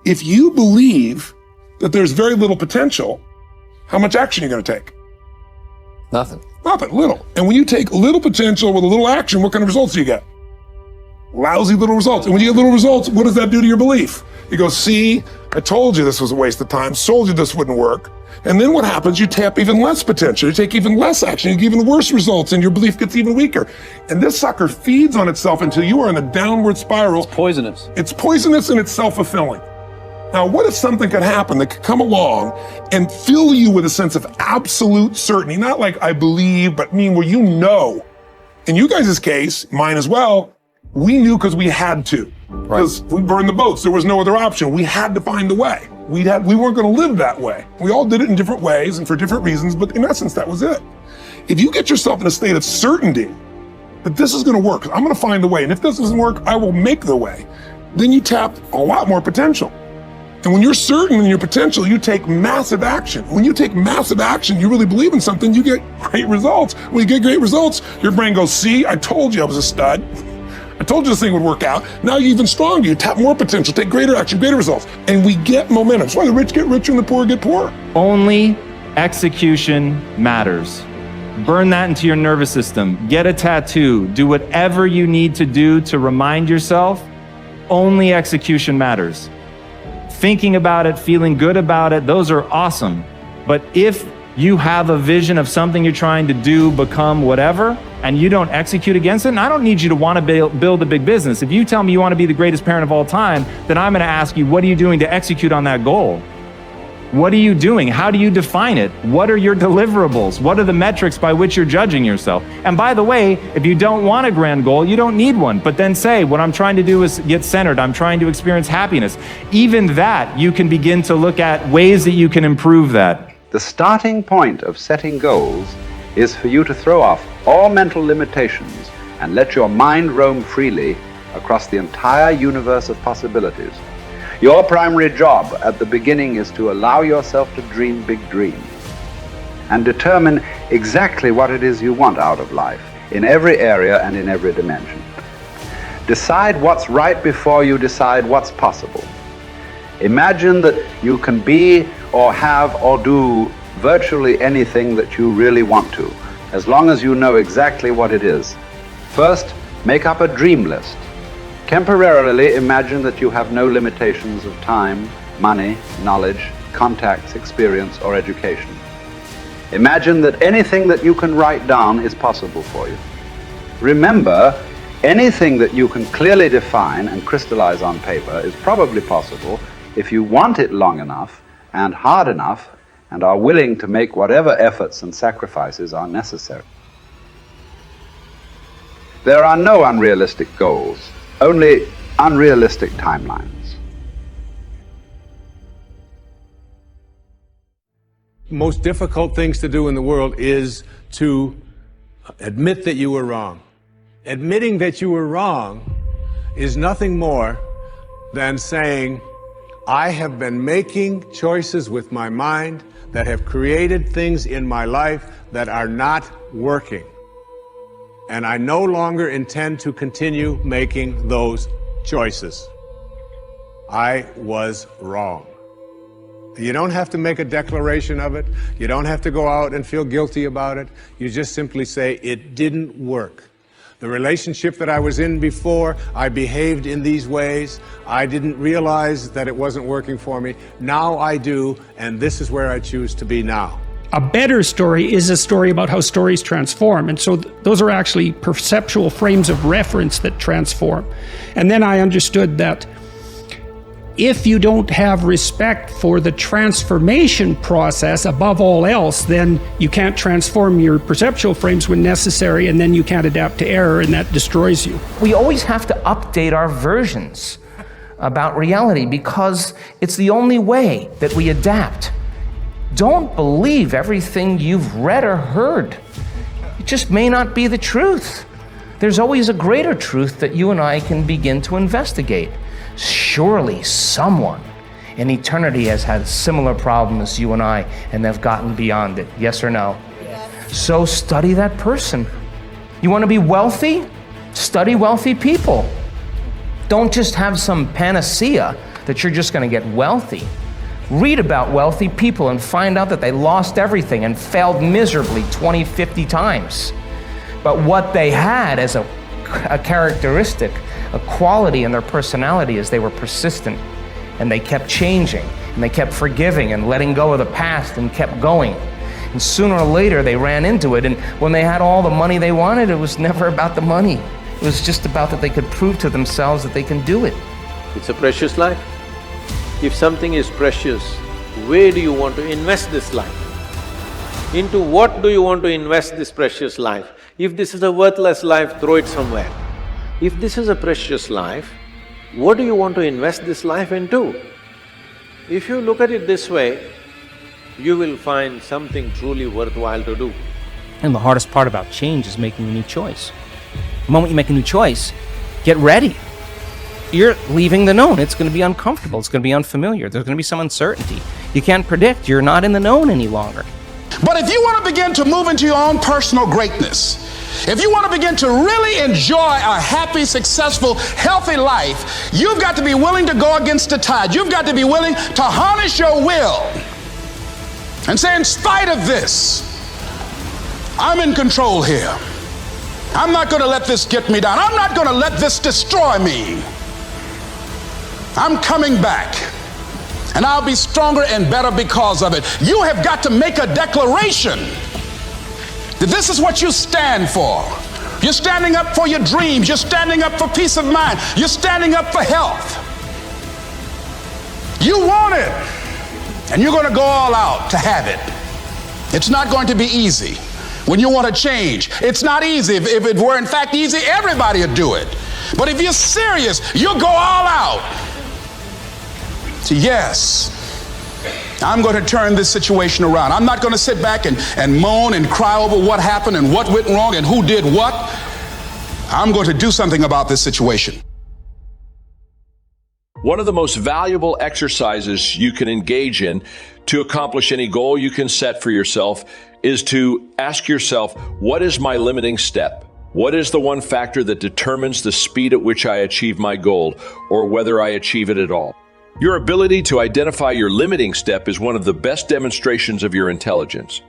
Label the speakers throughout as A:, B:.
A: If you believe that there's very little potential, how much action are you going to take?
B: Nothing.
A: Nothing, little. And when you take little potential with a little action, what kind of results do you get? Lousy little results. And when you get little results, what does that do to your belief? You go, see, I told you this was a waste of time, told you this wouldn't work. And then what happens? You tap even less potential, you take even less action, you get even worse results, and your belief gets even weaker. And this sucker feeds on itself until you are in a downward spiral.
B: It's poisonous.
A: It's poisonous and it's self-fulfilling. Now, what if something could happen that could come along and fill you with a sense of absolute certainty? Not like I believe, but where you know. In you guys' case, mine as well, we knew because we had to. Because we burned the boats. There was no other option. We had to find a way. We weren't going to live that way. We all did it in different ways and for different reasons, but in essence, that was it. If you get yourself in a state of certainty that this is going to work, I'm going to find a way, and if this doesn't work, I will make the way, then you tap a lot more potential. And when you're certain in your potential, you take massive action. When you take massive action, you really believe in something, you get great results. When you get great results, your brain goes, see, I told you I was a stud. I told you this thing would work out. Now you're even stronger. You tap more potential, take greater action, greater results. And we get momentum. That's why the rich get richer and the poor get poorer.
C: Only execution matters. Burn that into your nervous system. Get a tattoo. Do whatever you need to do to remind yourself, only execution matters. Thinking about it, feeling good about it, those are awesome. But if you have a vision of something you're trying to do, become, whatever, and you don't execute against it, and I don't need you to want to build a big business. If you tell me you want to be the greatest parent of all time, then I'm going to ask you, what are you doing to execute on that goal? What are you doing? How do you define it? What are your deliverables? What are the metrics by which you're judging yourself? And by the way, if you don't want a grand goal, you don't need one. But then say, what I'm trying to do is get centered. I'm trying to experience happiness. Even that, you can begin to look at ways that you can improve that.
D: The starting point of setting goals is for you to throw off all mental limitations and let your mind roam freely across the entire universe of possibilities. Your primary job at the beginning is to allow yourself to dream big dreams and determine exactly what it is you want out of life in every area and in every dimension. Decide what's right before you decide what's possible. Imagine that you can be or have or do virtually anything that you really want to, as long as you know exactly what it is. First, make up a dream list. Temporarily imagine that you have no limitations of time, money, knowledge, contacts, experience, or education. Imagine that anything that you can write down is possible for you. Remember, anything that you can clearly define and crystallize on paper is probably possible if you want it long enough and hard enough and are willing to make whatever efforts and sacrifices are necessary. There are no unrealistic goals, only unrealistic timelines.
E: Most difficult things to do in the world is to admit that you were wrong. Admitting that you were wrong is nothing more than saying, I have been making choices with my mind that have created things in my life that are not working. And I no longer intend to continue making those choices. I was wrong. You don't have to make a declaration of it. You don't have to go out and feel guilty about it. You just simply say, it didn't work. The relationship that I was in before, I behaved in these ways. I didn't realize that it wasn't working for me. Now I do, and this is where I choose to be now.
F: A better story is a story about how stories transform. And so those are actually perceptual frames of reference that transform. And then I understood that if you don't have respect for the transformation process above all else, then you can't transform your perceptual frames when necessary, and then you can't adapt to error, and that destroys you.
G: We always have to update our versions about reality because it's the only way that we adapt. Don't believe everything you've read or heard. It just may not be the truth. There's always a greater truth that you and I can begin to investigate. Surely someone in eternity has had similar problems as you and I, and they've gotten beyond it. Yes or no? Yes. So study that person. You want to be wealthy? Study wealthy people. Don't just have some panacea that you're just going to get wealthy. Read about wealthy people and find out that they lost everything and failed miserably 20, 50 times. But what they had as a characteristic, a quality in their personality, is they were persistent, and they kept changing, and they kept forgiving and letting go of the past and kept going. And sooner or later they ran into it, and when they had all the money they wanted, it was never about the money. It was just about that they could prove to themselves that they can do it.
B: It's a precious life. If something is precious, where do you want to invest this life? Into what do you want to invest this precious life? If this is a worthless life, throw it somewhere. If this is a precious life, what do you want to invest this life into? If you look at it this way, you will find something truly worthwhile to do.
G: And the hardest part about change is making a new choice. The moment you make a new choice, get ready. You're leaving the known. It's going to be uncomfortable. It's going to be unfamiliar. There's going to be some uncertainty. You can't predict. You're not in the known any longer.
H: But if you want to begin to move into your own personal greatness, if you want to begin to really enjoy a happy, successful, healthy life, you've got to be willing to go against the tide. You've got to be willing to harness your will and say, in spite of this, I'm in control here. I'm not going to let this get me down. I'm not going to let this destroy me. I'm coming back, and I'll be stronger and better because of it. You have got to make a declaration that this is what you stand for. You're standing up for your dreams. You're standing up for peace of mind. You're standing up for health. You want it, and you're going to go all out to have it. It's not going to be easy. When you want to change, it's not easy. If it were in fact easy, everybody would do it. But if you're serious, you'll go all out. So yes, I'm going to turn this situation around. I'm not going to sit back and moan and cry over what happened and what went wrong and who did what. I'm going to do something about this situation.
I: One of the most valuable exercises you can engage in to accomplish any goal you can set for yourself is to ask yourself, what is my limiting step? What is the one factor that determines the speed at which I achieve my goal, or whether I achieve it at all? Your ability to identify your limiting step is one of the best demonstrations of your intelligence.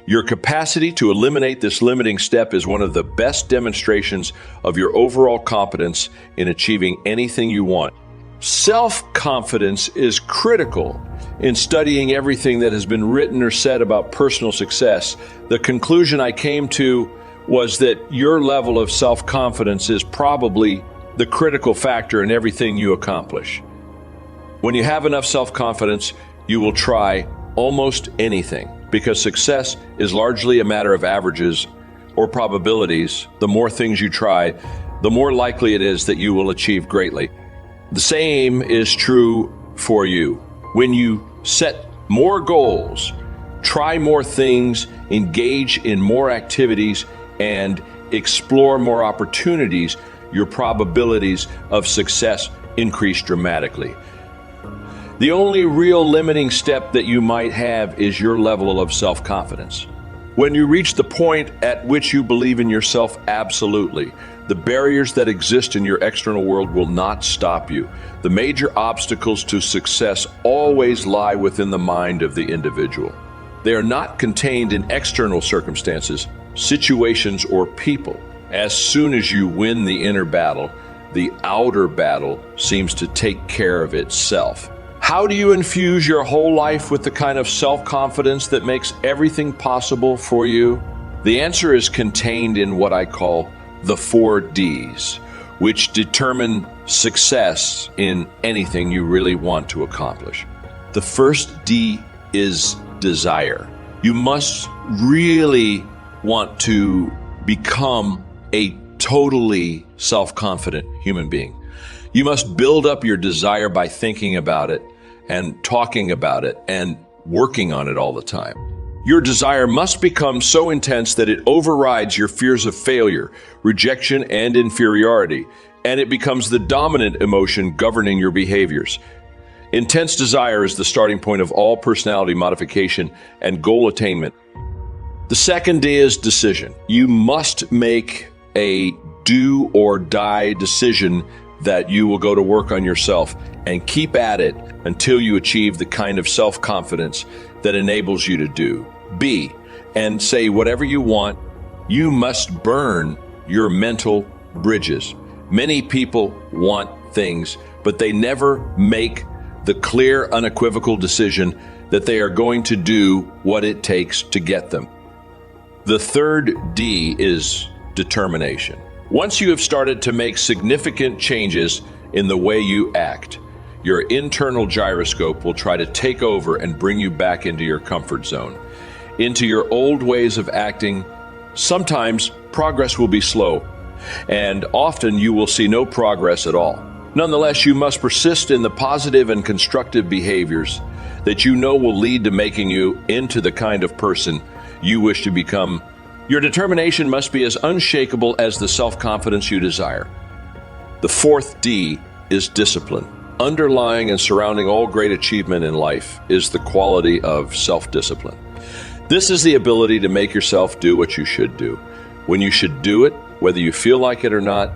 I: Your capacity to eliminate this limiting step is one of the best demonstrations of your overall competence in achieving anything you want. Self-confidence is critical in studying everything that has been written or said about personal success. The conclusion I came to was that your level of self-confidence is probably the critical factor in everything you accomplish. When you have enough self-confidence, you will try almost anything, because success is largely a matter of averages or probabilities. The more things you try, the more likely it is that you will achieve greatly. The same is true for you. When you set more goals, try more things, engage in more activities, and explore more opportunities, your probabilities of success increase dramatically. The only real limiting step that you might have is your level of self-confidence. When you reach the point at which you believe in yourself absolutely, the barriers that exist in your external world will not stop you. The major obstacles to success always lie within the mind of the individual. They are not contained in external circumstances, situations, or people. As soon as you win the inner battle, the outer battle seems to take care of itself. How do you infuse your whole life with the kind of self-confidence that makes everything possible for you? The answer is contained in what I call the 4 Ds, which determine success in anything you really want to accomplish. The first D is desire. You must really want to become a totally self-confident human being. You must build up your desire by thinking about it and talking about it and working on it all the time. Your desire must become so intense that it overrides your fears of failure, rejection, and inferiority, and it becomes the dominant emotion governing your behaviors. Intense desire is the starting point of all personality modification and goal attainment. The second D is decision. You must make a do or die decision that you will go to work on yourself and keep at it until you achieve the kind of self-confidence that enables you to do. B, and say whatever you want, you must burn your mental bridges. Many people want things, but they never make the clear, unequivocal decision that they are going to do what it takes to get them. The third D is determination. Once you have started to make significant changes in the way you act, your internal gyroscope will try to take over and bring you back into your comfort zone, into your old ways of acting. Sometimes progress will be slow, and often you will see no progress at all. Nonetheless, you must persist in the positive and constructive behaviors that you know will lead to making you into the kind of person you wish to become. Your determination must be as unshakable as the self-confidence you desire. The fourth D is discipline. Underlying and surrounding all great achievement in life is the quality of self-discipline. This is the ability to make yourself do what you should do, when you should do it, whether you feel like it or not.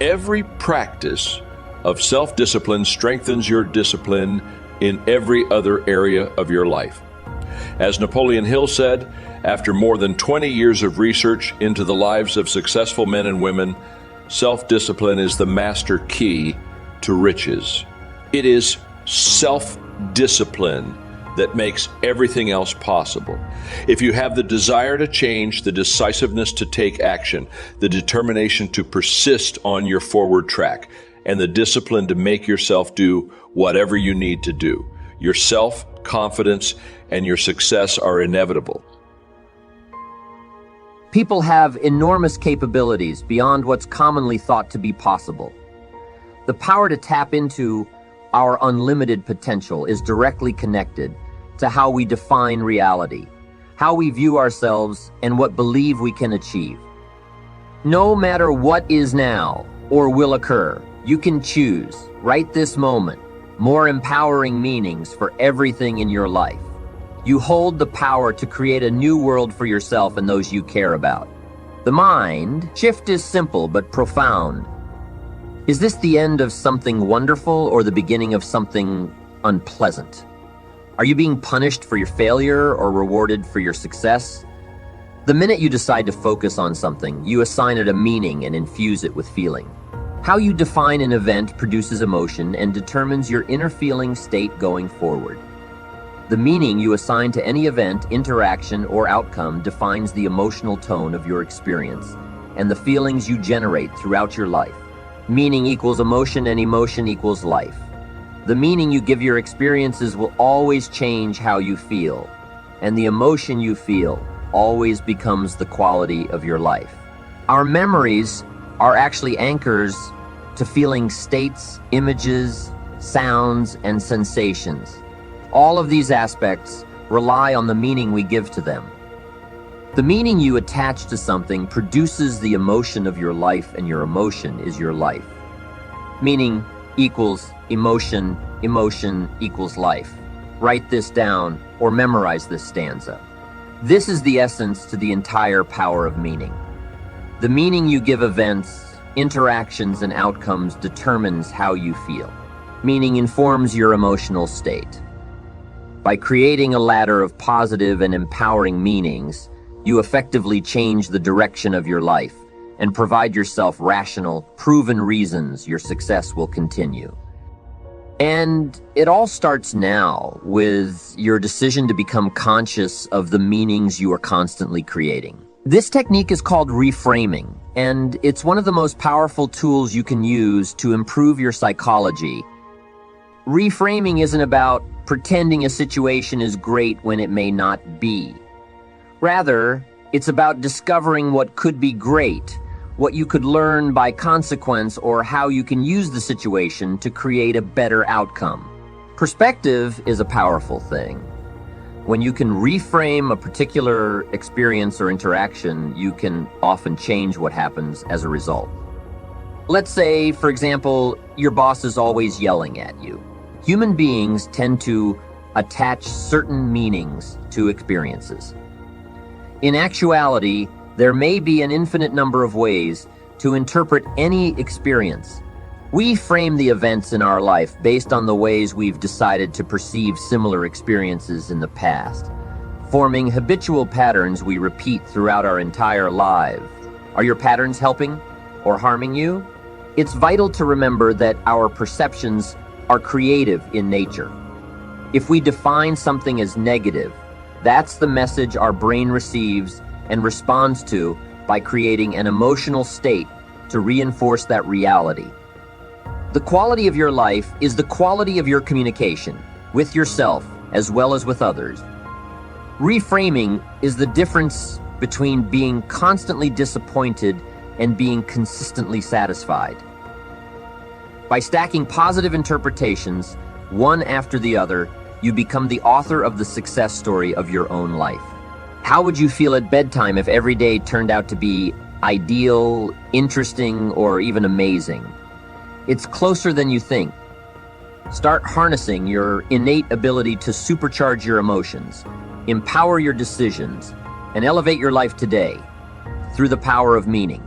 I: Every practice of self-discipline strengthens your discipline in every other area of your life. As Napoleon Hill said, after more than 20 years of research into the lives of successful men and women, self-discipline is the master key to riches. It is self-discipline that makes everything else possible. If you have the desire to change, the decisiveness to take action, the determination to persist on your forward track, and the discipline to make yourself do whatever you need to do, your self-confidence and your success are inevitable.
J: People have enormous capabilities beyond what's commonly thought to be possible. The power to tap into our unlimited potential is directly connected to how we define reality, how we view ourselves, and what believe we can achieve. No matter what is now or will occur, you can choose, right this moment, more empowering meanings for everything in your life. You hold the power to create a new world for yourself and those you care about. The mind shift is simple but profound. Is this the end of something wonderful or the beginning of something unpleasant? Are you being punished for your failure or rewarded for your success? The minute you decide to focus on something, you assign it a meaning and infuse it with feeling. How you define an event produces emotion and determines your inner feeling state going forward. The meaning you assign to any event, interaction, or outcome defines the emotional tone of your experience and the feelings you generate throughout your life. Meaning equals emotion and emotion equals life. The meaning you give your experiences will always change how you feel, and the emotion you feel always becomes the quality of your life. Our memories are actually anchors to feeling states, images, sounds, and sensations. All of these aspects rely on the meaning we give to them. The meaning you attach to something produces the emotion of your life, and your emotion is your life. Meaning equals emotion, emotion equals life. Write this down or memorize this stanza. This is the essence to the entire power of meaning. The meaning you give events, interactions, and outcomes determines how you feel. Meaning informs your emotional state. By creating a ladder of positive and empowering meanings, you effectively change the direction of your life and provide yourself rational, proven reasons your success will continue. And it all starts now with your decision to become conscious of the meanings you are constantly creating. This technique is called reframing, and it's one of the most powerful tools you can use to improve your psychology. Reframing isn't about pretending a situation is great when it may not be. Rather, it's about discovering what could be great, what you could learn by consequence, or how you can use the situation to create a better outcome. Perspective is a powerful thing. When you can reframe a particular experience or interaction, you can often change what happens as a result. Let's say, for example, your boss is always yelling at you. Human beings tend to attach certain meanings to experiences. In actuality, there may be an infinite number of ways to interpret any experience, We frame the events in our life based on the ways we've decided to perceive similar experiences in the past, forming habitual patterns we repeat throughout our entire lives. Are your patterns helping or harming you? It's vital to remember that our perceptions are creative in nature. If we define something as negative, that's the message our brain receives and responds to by creating an emotional state to reinforce that reality. The quality of your life is the quality of your communication with yourself as well as with others. Reframing is the difference between being constantly disappointed and being consistently satisfied. By stacking positive interpretations, one after the other, you become the author of the success story of your own life. How would you feel at bedtime if every day turned out to be ideal, interesting, or even amazing? It's closer than you think. Start harnessing your innate ability to supercharge your emotions, empower your decisions, and elevate your life today through the power of meaning.